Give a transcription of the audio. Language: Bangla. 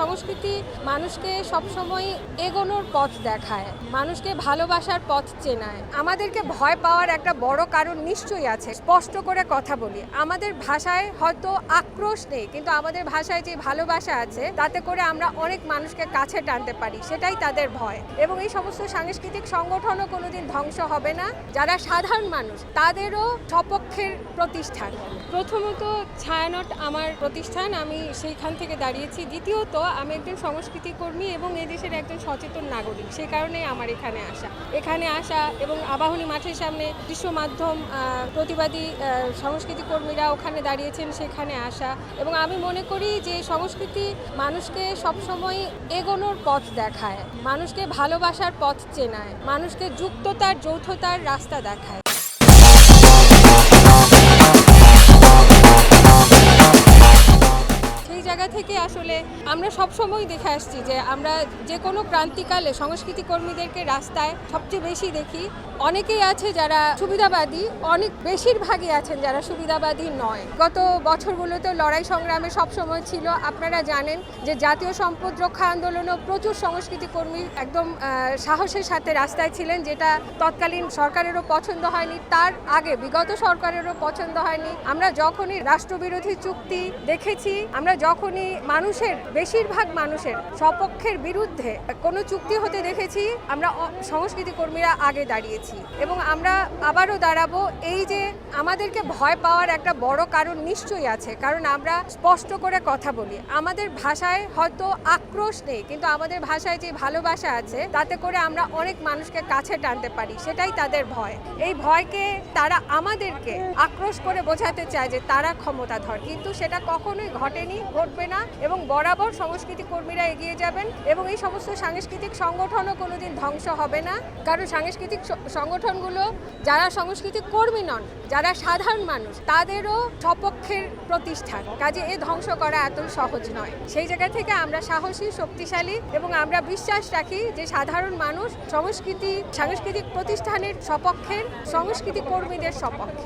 সংস্কৃতি মানুষকে সবসময় এগোনোর পথ দেখায়, মানুষকে ভালোবাসার পথ চেনায়। আমাদেরকে ভয় পাওয়ার একটা বড় কারণ নিশ্চয়ই আছে। স্পষ্ট করে কথা বলি, আমাদের ভাষায় হয়তো আক্রোশ নেই, কিন্তু আমাদের ভাষায় যে ভালোবাসা আছে তাতে করে আমরা অনেক মানুষকে কাছে টানতে পারি, সেটাই তাদের ভয়। এবং এই সমস্ত সাংস্কৃতিক সংগঠনও কোনোদিন ধ্বংস হবে না। যারা সাধারণ মানুষ তাদেরও সপক্ষের প্রতিষ্ঠান। প্রথমত ছায়ানট আমার প্রতিষ্ঠান, আমি সেইখান থেকে দাঁড়িয়েছি। দ্বিতীয়ত আমি একজন সংস্কৃতি কর্মী এবং এই দেশের একজন সচেতন নাগরিক, সে কারণেই আমার এখানে আসা এবং আবাহনী মাঠের সামনে বিশ্ব মাধ্যম প্রতিবাদী সংস্কৃতি কর্মীরা ওখানে দাঁড়িয়েছেন, সেখানে আসা। এবং আমি মনে করি যে সংস্কৃতি মানুষকে সবসময় এগোনোর পথ দেখায়, মানুষকে ভালোবাসার পথ চেনায়, মানুষকে যুক্ততার যৌথতার রাস্তা দেখায়। থেকে আসলে আমরা সবসময় দেখে আসছি যে আমরা যে কোনো ক্রান্তিকালে সংস্কৃতি কর্মীদেরকে রাস্তায় সবচেয়ে বেশি দেখি। অনেকেই আছে যারা সুবিধাবাদী, অনেক বেশিরভাগই আছেন যারা সুবিধাবাদী নয়। গত বছরগুলোতে লড়াই সংগ্রামে সবসময় ছিল। আপনারা জানেন যে জাতীয় সম্পদ রক্ষা আন্দোলনেও প্রচুর সংস্কৃতি কর্মী একদম সাহসের সাথে রাস্তায় ছিলেন, যেটা তৎকালীন সরকারেরও পছন্দ হয়নি, তার আগে বিগত সরকারেরও পছন্দ হয়নি। আমরা যখনই রাষ্ট্রবিরোধী চুক্তি দেখেছি, আমরা যখনই মানুষের বেশিরভাগ মানুষের সপক্ষের বিরুদ্ধে কোনো চুক্তি হতে দেখেছি, আমরা সংস্কৃতি কর্মীরা আগে দাঁড়িয়েছি এবং আমরা আবারও দাঁড়াবো। এই যে আমাদেরকে ভয় পাওয়ার একটা বড় কারণ নিশ্চয়ই আছে, কারণ আমরা স্পষ্ট করে কথা বলি। আমাদের ভাষায় হয়তো আক্রোশ নেই, কিন্তু আমাদের ভাষায় যে ভালোবাসা আছে তাতে করে আমরা অনেক মানুষকে কাছে টানতে পারি, সেটাই তাদের ভয়। এই ভয়কে তারা আমাদেরকে আক্রোশ করে বোঝাতে চায় যে তারা ক্ষমতাধর, কিন্তু সেটা কখনোই ঘটেনি, ঘটবে না। এবং বরাবর সংস্কৃতি কর্মীরা এগিয়ে যাবেন এবং এই সমস্ত সাংস্কৃতিক সংগঠনও কোনোদিন ধ্বংস হবে না, কারণ সাংস্কৃতিক সংগঠনগুলো যারা সংস্কৃতিক কর্মী নন, যারা সাধারণ মানুষ, তাদেরও সপক্ষের প্রতিষ্ঠান। কাজে এ ধ্বংস করা এত সহজ নয়। সেই জায়গা থেকে আমরা সাহসী, শক্তিশালী এবং আমরা বিশ্বাস রাখি যে সাধারণ মানুষ সাংস্কৃতিক প্রতিষ্ঠানের সপক্ষের, সংস্কৃতি কর্মীদের সপক্ষে।